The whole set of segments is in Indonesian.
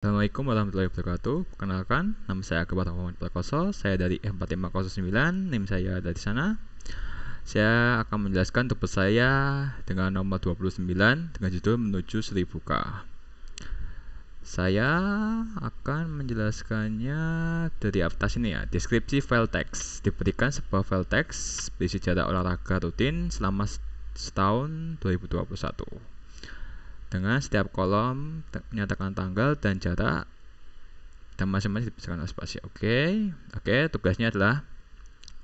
Assalamualaikum warahmatullahi wabarakatuh. Perkenalkan, nama saya Akbar Muhammad Prakoso. Saya dari F4509, NIM saya ada di sana. Saya akan menjelaskan tugas saya dengan nomor 29 dengan judul Menuju 1000K. Saya akan menjelaskannya dari atas ini ya. Deskripsi file text. Diberikan sebuah file text berisi jadwal olahraga rutin selama setahun 2021. Dengan setiap kolom menyatakan tanggal dan jarak dan masing-masing diberikan spasi. Oke, tugasnya adalah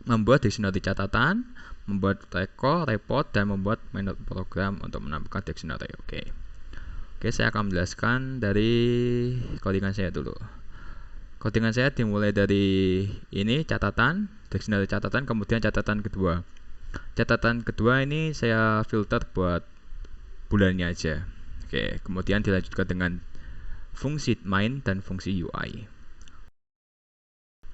membuat dictionary catatan, membuat report, dan membuat minor program untuk menambahkan dictionary. Oke, saya akan menjelaskan dari codingan saya dulu. Codingan saya dimulai dari ini catatan, dictionary catatan, kemudian catatan kedua. Catatan kedua ini saya filter buat bulannya aja. Oke, kemudian dilanjutkan dengan fungsi main dan fungsi UI.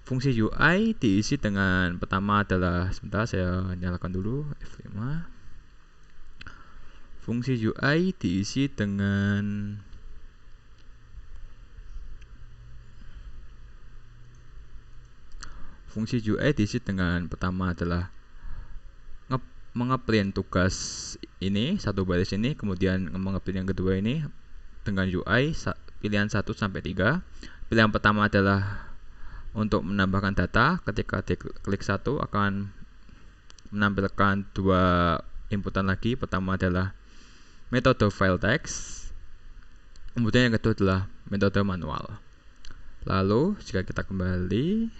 Fungsi UI diisi dengan pertama adalah, sebentar saya nyalakan dulu F5. Fungsi UI diisi dengan pertama adalah mengeprint tugas ini satu baris ini, kemudian mengeprint yang kedua ini dengan UI pilihan 1 sampai 3. Pilihan pertama adalah untuk menambahkan data. Ketika diklik 1 akan menampilkan dua inputan lagi. Pertama adalah metode file text, kemudian yang kedua adalah metode manual. Lalu jika kita kembali,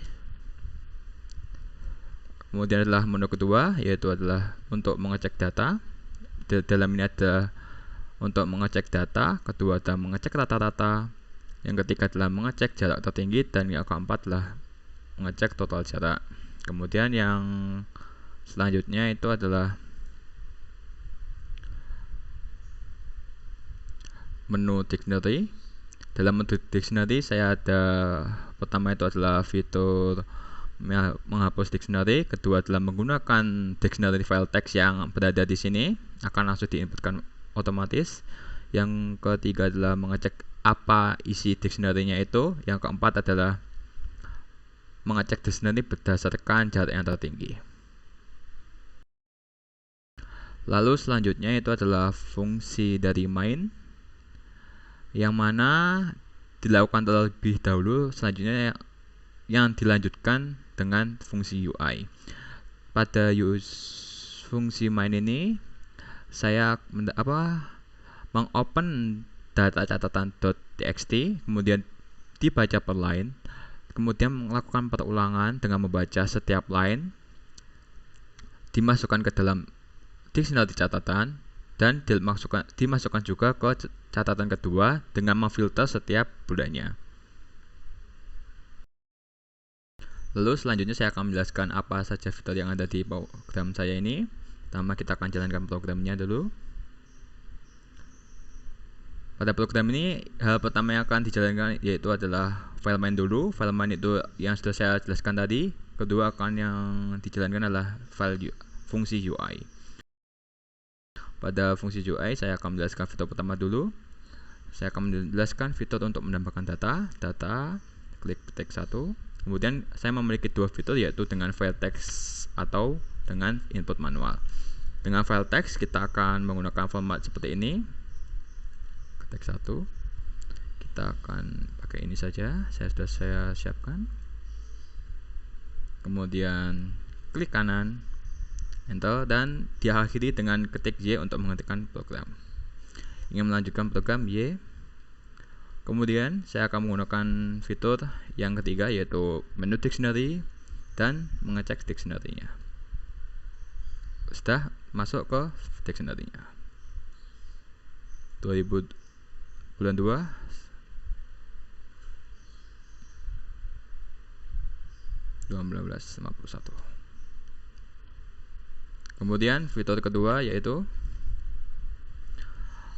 kemudian adalah menu kedua, yaitu adalah untuk mengecek data. Dalam ini ada untuk mengecek data, kedua adalah mengecek rata-rata, yang ketiga adalah mengecek jarak tertinggi, dan yang keempat adalah mengecek total jarak. Kemudian yang selanjutnya itu adalah menu dictionary. Dalam menu dictionary saya ada pertama itu adalah fitur menghapus dictionary, kedua adalah menggunakan dictionary file text yang berada di sini akan langsung diinputkan otomatis. Yang ketiga adalah mengecek apa isi dictionary-nya itu. Yang keempat adalah mengecek dictionary berdasarkan jarak yang tertinggi. Lalu selanjutnya itu adalah fungsi dari main, yang mana dilakukan terlebih dahulu, selanjutnya yang dilanjutkan dengan fungsi UI. Pada fungsi main ini saya mengopen data catatan .txt, kemudian dibaca per line, kemudian melakukan perulangan dengan membaca setiap line, dimasukkan ke dalam dictionary catatan, dan dimasukkan juga ke catatan kedua dengan memfilter setiap bulannya. Lalu selanjutnya saya akan menjelaskan apa saja fitur yang ada di program saya ini. Pertama kita akan jalankan programnya dulu. Pada program ini hal pertama yang akan dijalankan yaitu adalah file main dulu. File main itu yang sudah saya jelaskan tadi. Kedua akan yang dijalankan adalah fungsi UI. Pada fungsi UI saya akan menjelaskan fitur pertama dulu. Saya akan menjelaskan fitur untuk menambahkan data, klik teks 1. Kemudian saya memiliki dua fitur, yaitu dengan file text atau dengan input manual. Dengan file text kita akan menggunakan format seperti ini. Teks 1 kita akan pakai ini saja, sudah saya siapkan. Kemudian klik kanan, enter, dan diakhiri dengan ketik Y untuk menghentikan program. Ingin melanjutkan program Y. Kemudian saya akan menggunakan fitur yang ketiga, yaitu menu dictionary dan mengecek dictionary-nya. Sudah masuk ke dictionary-nya. Bulan 2 1951. Kemudian fitur kedua yaitu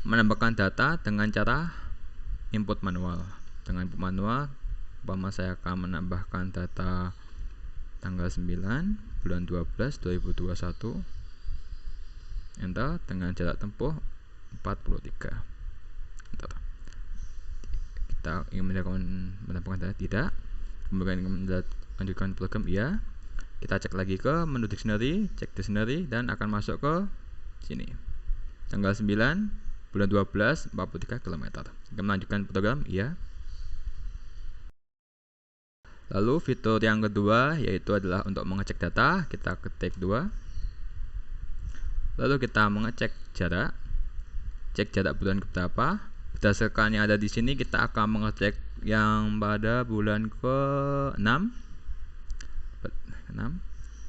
menambahkan data dengan cara input manual. Dengan input manual, saya akan menambahkan data tanggal 9 bulan 12 2021, enter, dengan jarak tempuh 43. Enter. kita ingin menambahkan data, tidak. Kemudian ingin melanjutkan program, iya. Kita cek lagi ke menu dictionary, cek dictionary, dan akan masuk ke sini. Tanggal 9 bulan 12 43 km. Kita melanjutkan program, iya. Lalu fitur yang kedua yaitu adalah untuk mengecek data. Kita ketik 2. Lalu kita mengecek jarak. Cek jarak bulan keberapa. Berdasarkan yang ada di sini kita akan mengecek yang pada bulan ke-6.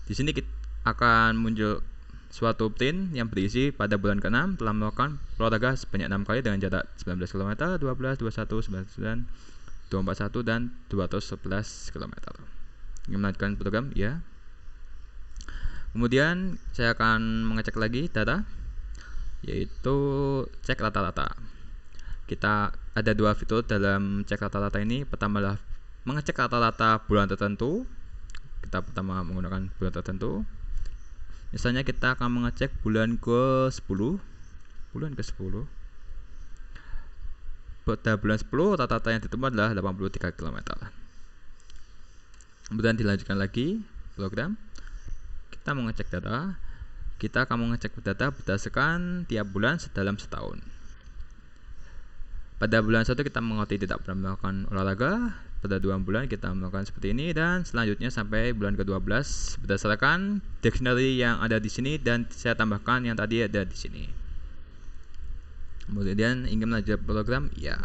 Di sini kita akan muncul suatu print yang berisi pada bulan ke-6 telah melakukan olahraga sebanyak 6 kali dengan jarak 19 km, 12, 21, 99, 241 dan 211 km. Ingin melanjutkan program, ya. Kemudian saya akan mengecek lagi data, yaitu cek rata-rata. Kita ada dua fitur dalam cek rata-rata ini. Pertama adalah mengecek rata-rata bulan tertentu. Kita pertama menggunakan bulan tertentu. Misalnya kita akan mengecek bulan ke-10. Pada bulan 10 rata-rata yang ditemukan adalah 83 km. Kemudian dilanjutkan lagi program. Kita mengecek data. Kita akan mengecek data berdasarkan tiap bulan dalam setahun. Pada bulan 1 kita mengerti tidak pernah melakukan olahraga. Pada 2 bulan kita melakukan seperti ini, dan selanjutnya sampai bulan ke-12 berdasarkan dictionary yang ada di sini dan saya tambahkan yang tadi ada di sini. Kemudian ingin melanjutkan program, ya.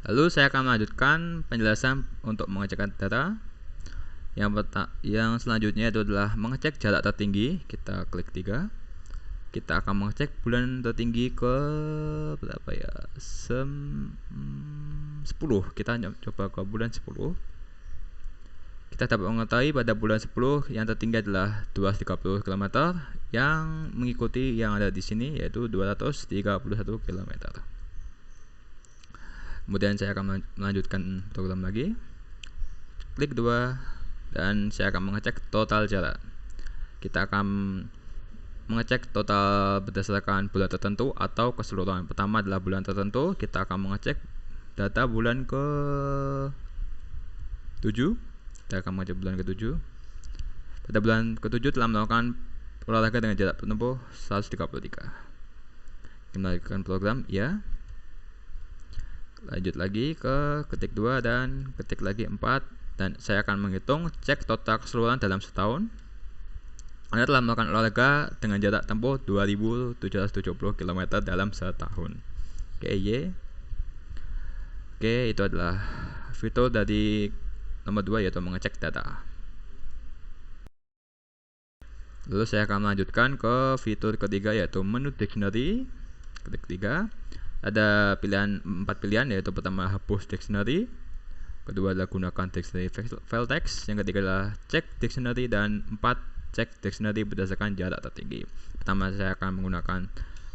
Lalu saya akan melanjutkan penjelasan untuk mengecek data. Yang selanjutnya itu adalah mengecek jarak tertinggi. Kita klik 3. Kita akan mengecek bulan tertinggi ke berapa ya? 10. Kita coba ke bulan 10. Kita dapat mengetahui pada bulan 10 yang tertinggi adalah 230 km yang mengikuti yang ada di sini yaitu 231 km. Kemudian saya akan melanjutkan program lagi. Klik 2 dan saya akan mengecek total jarak. Kita akan mengecek total berdasarkan bulan tertentu atau keseluruhan. Pertama adalah bulan tertentu. Kita akan mengecek data bulan ke-7. Kita akan mengecek bulan ke-7. Pada bulan ke-7 telah melakukan olahraga dengan jarak penempuh 133. Kita melanjutkan program, ya. Lanjut lagi ke ketik 2 dan ketik lagi 4, dan saya akan menghitung cek total keseluruhan dalam setahun. Anda telah melakukan olahraga dengan jarak tempuh 2770 km dalam setahun. Oke, Y. Oke, itu adalah fitur dari nomor 2 yaitu mengecek data. Lalu saya akan melanjutkan ke fitur ketiga yaitu menu dictionary. Klik 3. Ada 4 pilihan yaitu pertama hapus dictionary, kedua adalah gunakan dictionary file text, yang ketiga adalah cek dictionary, dan 4 cek dictionary berdasarkan jarak tertinggi. Pertama saya akan menggunakan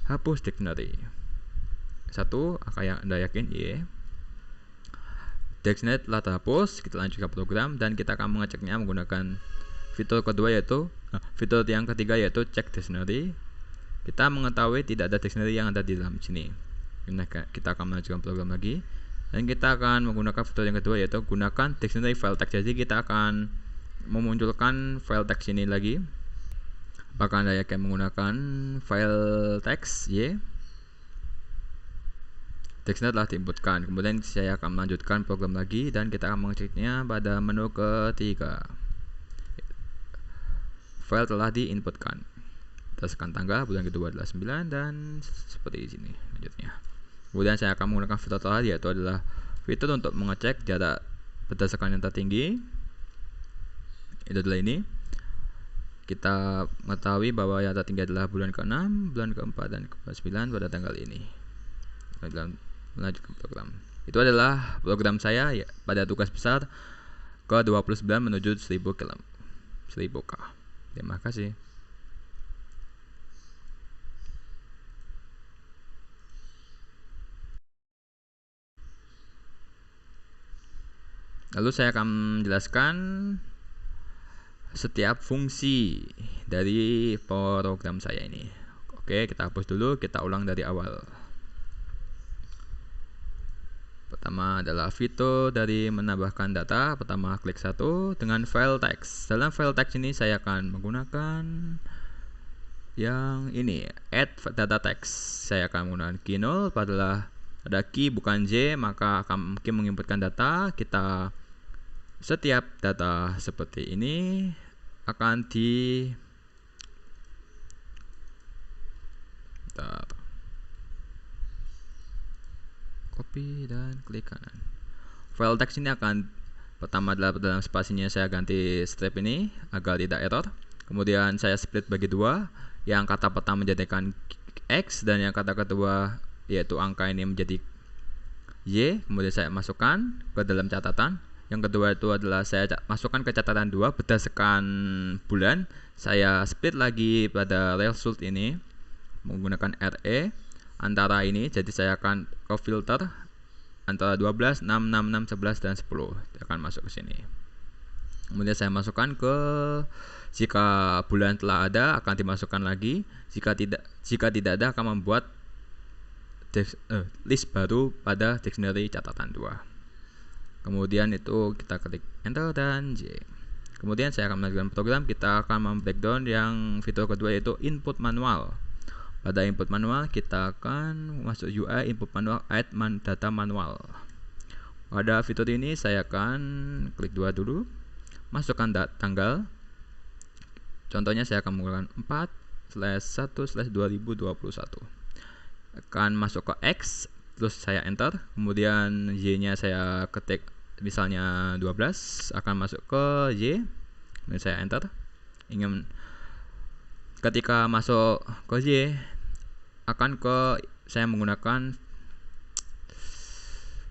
hapus dictionary. 1. Apakah yang Anda yakin? Y. Dictionary telah terhapus. Kita lanjutkan program dan kita akan mengeceknya menggunakan fitur kedua yaitu fitur yang ketiga yaitu cek dictionary. Kita mengetahui tidak ada dictionary yang ada di dalam sini. Kita akan melanjutkan program lagi dan kita akan menggunakan fitur yang kedua yaitu gunakan dictionary file text. Jadi kita akan memunculkan file text ini lagi. Apakah Anda yakin menggunakan file text? Y. Teksnya telah diinputkan. Kemudian saya akan melanjutkan program lagi dan kita akan mengeceknya pada menu ketiga. File telah diinputkan. Berdasarkan tanggal bulan kedua adalah 9 dan seperti di sini lanjutnya. Kemudian saya akan menggunakan fitur terakhir yaitu adalah fitur untuk mengecek jarak berdasarkan yang tertinggi. Itu adalah ini. Kita mengetahui bahwa yang tertinggi adalah bulan ke-6, bulan ke-4 dan ke-9 pada tanggal ini. Dalam melanjutkan program. Itu adalah program saya ya, pada tugas besar ke-29 menuju 1000K. Terima kasih. Lalu saya akan menjelaskan setiap fungsi dari program saya ini. Oke, kita hapus dulu, kita ulang dari awal. Pertama adalah fitur dari menambahkan data. Pertama klik 1 dengan file text. Dalam file text ini saya akan menggunakan yang ini, add data text. Saya akan menggunakan key 0 pada key bukan J, maka akan mungkin menginputkan data. Kita setiap data seperti ini akan copy dan klik kanan. File text ini akan pertama adalah dalam spasinya saya ganti strip ini agar tidak error. Kemudian saya split bagi dua, yang kata pertama menjadikan X dan yang kata kedua yaitu angka ini menjadi Y. Kemudian saya masukkan ke dalam catatan. Yang kedua itu adalah saya masukkan ke catatan 2 berdasarkan bulan. Saya split lagi pada result ini menggunakan RE antara ini, jadi saya akan ke filter antara 12, 6, 6, 6, 11 dan 10. Dia akan masuk ke sini. Kemudian saya masukkan ke, jika bulan telah ada akan dimasukkan lagi, jika tidak ada akan membuat list baru pada dictionary catatan 2. Kemudian itu kita klik enter dan J. Kemudian saya akan melanjutkan program. Kita akan membreakdown yang fitur kedua yaitu input manual. Pada input manual kita akan masuk UI input manual add data manual. Pada fitur ini saya akan klik 2 dulu, masukkan tanggal. Contohnya saya akan menggunakan 4/1/2021. Akan masuk ke X, terus saya enter. Kemudian Y nya saya ketik misalnya 12, akan masuk ke Y. Kemudian saya enter. Ketika masuk ke Y akan saya menggunakan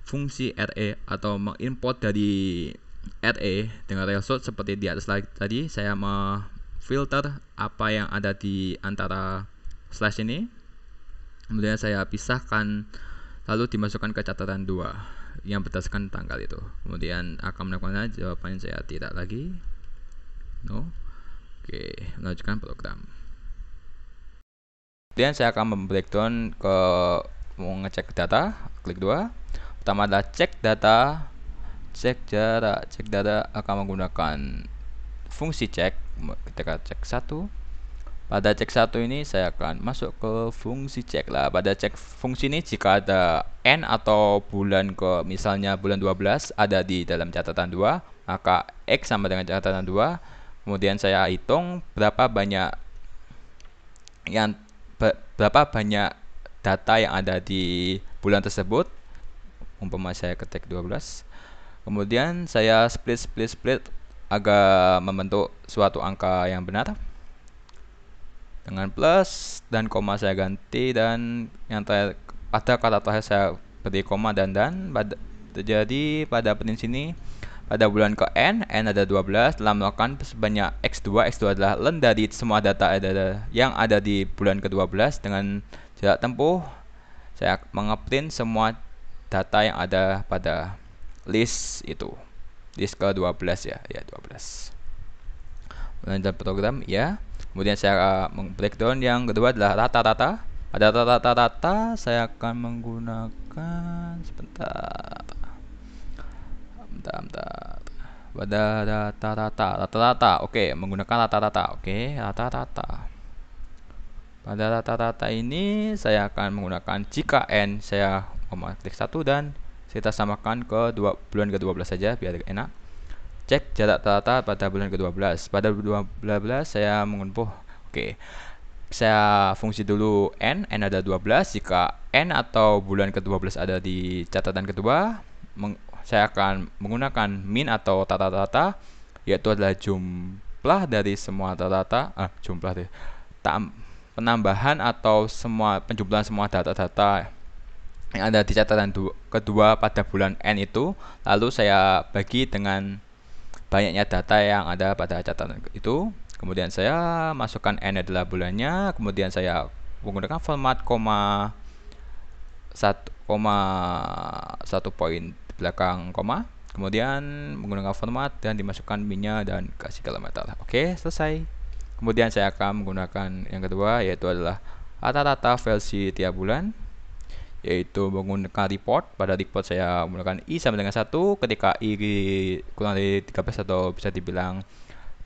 fungsi RE atau mengimport dari RE dengan result seperti di atas tadi. Saya memfilter apa yang ada di antara slash ini, kemudian saya pisahkan lalu dimasukkan ke catatan 2 yang berdasarkan tanggal itu. Kemudian akan melakukan jawabannya saya tidak lagi. No. Oke, melanjutkan program. Kemudian saya akan membreakdown ke mau ngecek data, klik 2. Pertama adalah cek data. Cek data akan menggunakan fungsi cek. Ketika cek 1, pada cek 1 ini saya akan masuk ke fungsi cek lah. Pada cek fungsi ini jika ada N atau bulan ke misalnya bulan 12 ada di dalam catatan 2, maka X sama dengan catatan 2. Kemudian saya hitung berapa banyak data yang ada di bulan tersebut. Umpama saya ketik 12. Kemudian saya split agar membentuk suatu angka yang benar. Dengan plus dan koma saya ganti, dan yang pada kata terakhir saya beri koma dan jadi pada print sini pada bulan ke N ada 12, telah melakukan sebanyak X2 adalah len dari semua data yang ada di bulan ke-12. Dengan jarak tempuh saya mengeprint semua data yang ada pada list itu, list ke-12 ya 12. Melanjutkan program ya. Kemudian saya breakdown yang kedua adalah rata-rata. Pada rata-rata saya akan menggunakan pada rata-rata. Oke, menggunakan rata-rata. Oke, rata-rata. Pada rata-rata ini saya akan menggunakan jika N saya klik 1 dan kita samakan ke bulan ke-12 saja biar enak. Cek jarak rata pada bulan ke-12. Pada bulan ke-12 saya mengunpuh. Oke. Saya fungsi dulu N ada 12. Jika N atau bulan ke-12 ada di catatan kedua, saya akan menggunakan min atau rata-rata, yaitu adalah jumlah dari semua rata-rata, penambahan atau penjumlahan semua data-data yang ada di catatan kedua pada bulan N itu, lalu saya bagi dengan banyaknya data yang ada pada catatan itu. Kemudian saya masukkan N adalah bulannya, kemudian saya menggunakan format satu poin belakang koma, kemudian menggunakan format dan dimasukkan min-nya dan kasih kilometer. Oke, selesai. Kemudian saya akan menggunakan yang kedua, yaitu adalah rata-rata versi tiap bulan, yaitu menggunakan report. Pada report saya menggunakan I sama dengan 1 ketika I kurang dari 13 atau bisa dibilang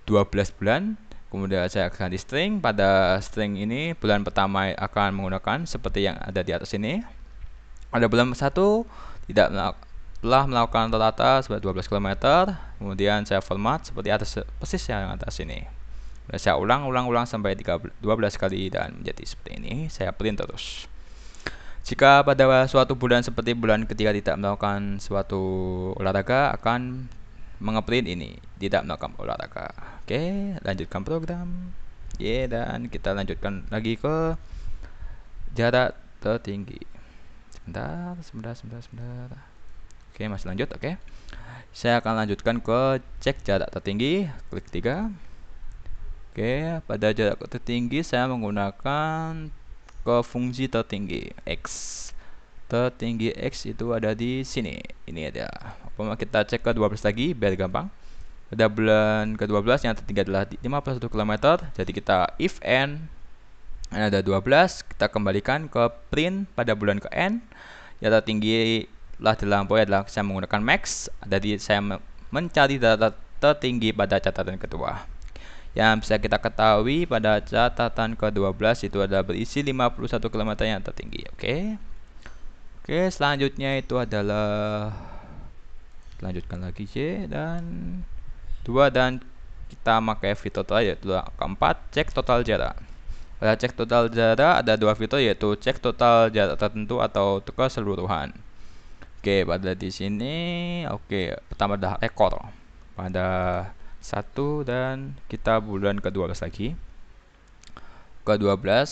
12 bulan. Kemudian saya akan ganti string. Pada string ini bulan pertama akan menggunakan seperti yang ada di atas ini. Pada bulan 1 telah melakukan rata-rata sebanyak 12 km. Kemudian saya format seperti atas, persis yang atas ini. Dan saya ulang sampai 12 kali dan menjadi seperti ini. Saya print terus. Jika pada suatu bulan seperti bulan ketiga tidak melakukan suatu olahraga, akan mengeprint ini tidak melakukan olahraga. Oke, lanjutkan program. Dan kita lanjutkan lagi ke jarak tertinggi. Sebentar. Oke, masih lanjut. Oke, saya akan lanjutkan ke cek jarak tertinggi. Klik 3. Oke, pada jarak tertinggi saya menggunakan ke fungsi tertinggi X. Tertinggi X itu ada di sini. Ini ada. Kita cek ke 12 lagi biar gampang. Pada bulan ke-12 yang tertinggi adalah 51 km. Jadi kita if n ada 12, kita kembalikan ke print pada bulan ke n. Yang tertinggi lah dilampaui adalah saya menggunakan max. Jadi saya mencari data tertinggi pada catatan kedua. Yang bisa kita ketahui pada catatan ke-12 itu adalah berisi 51 km yang tertinggi. Oke, selanjutnya itu adalah lanjutkan lagi Y dan 2 dan kita pakai fitur yaitu keempat, cek total jarak. Pada cek total jarak ada 2 fitur, yaitu cek total jarak tertentu atau keseluruhan. Oke, pada di sini pertama adalah rekor pada 1 dan kita bulan ke-12 lagi. Ke-12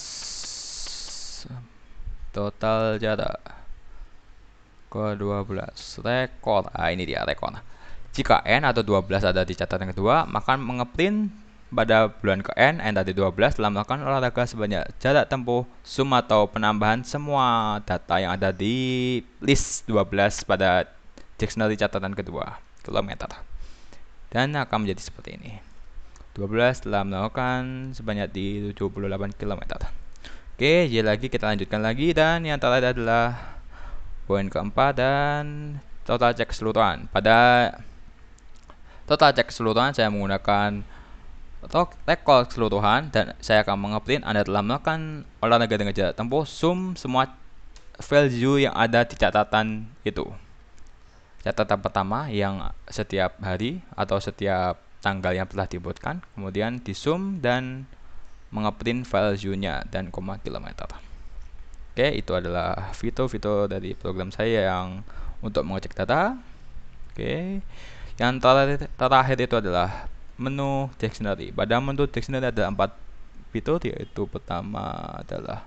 total jarak. Ke-12 rekor. Ini dia rekor. Jika n atau 12 ada di catatan kedua, maka mengeprint pada bulan ke n tadi 12 telah melakukan olahraga sebanyak jarak tempuh sum atau penambahan semua data yang ada di list 12 pada dictionary catatan kedua kilometer. Dan akan menjadi seperti ini. 12 telah melakukan sebanyak di 78 km. Oke, Y lagi kita lanjutkan lagi dan yang terakhir adalah poin keempat dan total cek keseluruhan. Pada total cek keseluruhan saya menggunakan rekor keseluruhan dan saya akan mengeprint Anda telah melakukan olahraga dengan jarak tempuh sum semua value yang ada di catatan itu. Catatan pertama yang setiap hari atau setiap tanggal yang telah dibuatkan, kemudian disum dan mengeprint value-nya dan kilometer. Oke, itu adalah fitur-fitur dari program saya yang untuk mengecek data. Oke, yang terakhir itu adalah menu dictionary. Pada menu dictionary ada 4 fitur, yaitu pertama adalah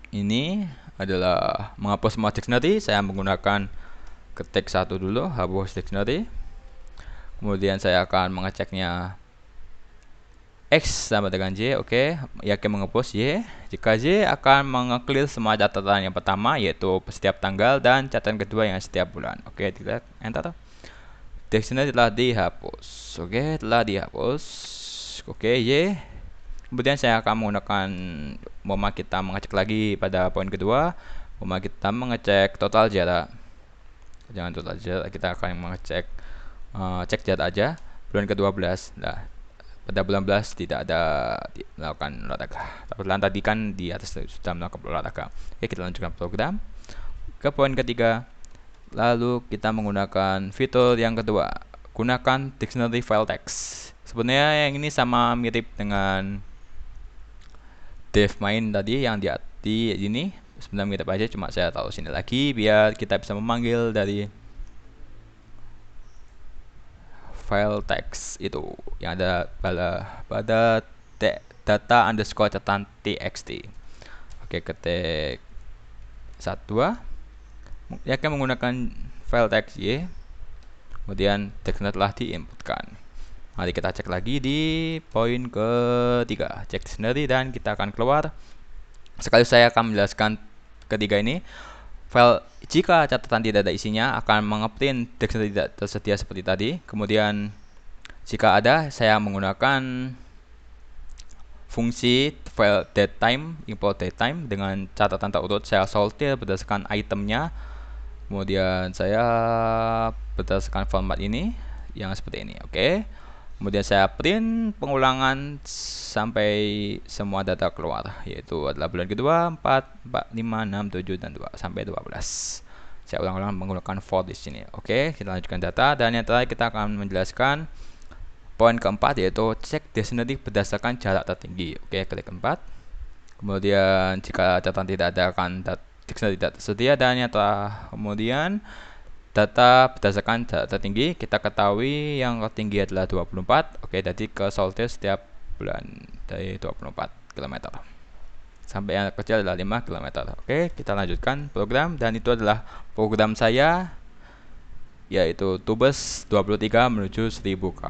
ini adalah menghapus semua dictionary. Saya menggunakan ketik 1 dulu, hapus dictionary. Kemudian saya akan mengeceknya X sama dengan Y. Oke, yakin menghapus Y. Jika Y akan mengeclear semua catatan yang pertama, yaitu setiap tanggal, dan catatan kedua yang setiap bulan. Oke, kita enter. Dictionary telah dihapus. Oke, telah dihapus. Oke, Y. Kemudian saya akan menggunakan kita mengecek lagi pada poin kedua. Kita mengecek total jarak. Jangan total jarak, kita akan mengecek cek jarak aja. Bulan ke-12. Nah, pada bulan 11 tidak ada melakukan olahraga. Bulan tadi kan di atas sudah melakukan olahraga. Oke, kita lanjutkan program ke poin ketiga. Lalu kita menggunakan fitur yang kedua, gunakan dictionary file text. Sebenarnya yang ini sama mirip dengan dev main tadi yang di ini. Sebenarnya mirip aja, cuma saya taruh sini lagi biar kita bisa memanggil dari file text itu yang ada pada data underscore catatan txt. Oke, ketik 1 ya akan menggunakan file text Y. Kemudian dictionary telah diinputkan. Mari kita cek lagi di poin ketiga, cek dictionary, dan kita akan keluar. Sekali saya akan menjelaskan ketiga ini. File jika catatan tidak ada isinya akan mengeprint dictionary tidak tersedia seperti tadi. Kemudian jika ada, saya menggunakan fungsi file datetime, import datetime dengan catatan terurut. Saya sortir berdasarkan itemnya, kemudian saya berdasarkan format ini yang seperti ini. Oke. Kemudian saya print pengulangan sampai semua data keluar, yaitu adalah bulan kedua, 4, 4, 5, 6, 7, dan 2 sampai 12. Saya ulang-ulang menggunakan for di sini. Oke, kita lanjutkan data, dan yang terakhir kita akan menjelaskan poin keempat, yaitu cek dictionary berdasarkan jarak tertinggi. Oke, klik 4. Kemudian jika catatan tidak ada, akan dictionary tidak tersedia, dan yang kemudian data berdasarkan jarak tertinggi, kita ketahui yang tertinggi adalah 24. Oke, jadi ke sortir setiap bulan dari 24 km sampai yang kecil adalah 5 km. Oke, kita lanjutkan program, dan itu adalah program saya, yaitu tubes 23 menuju 1000K.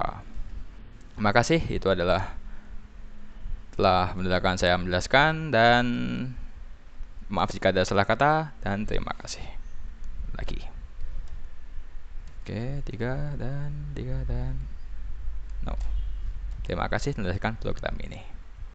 Terima kasih, itu adalah telah mendengarkan saya menjelaskan, dan maaf jika ada salah kata, dan terima kasih lagi. Oke, 3 dan no. Terima kasih mendengarkan program ini.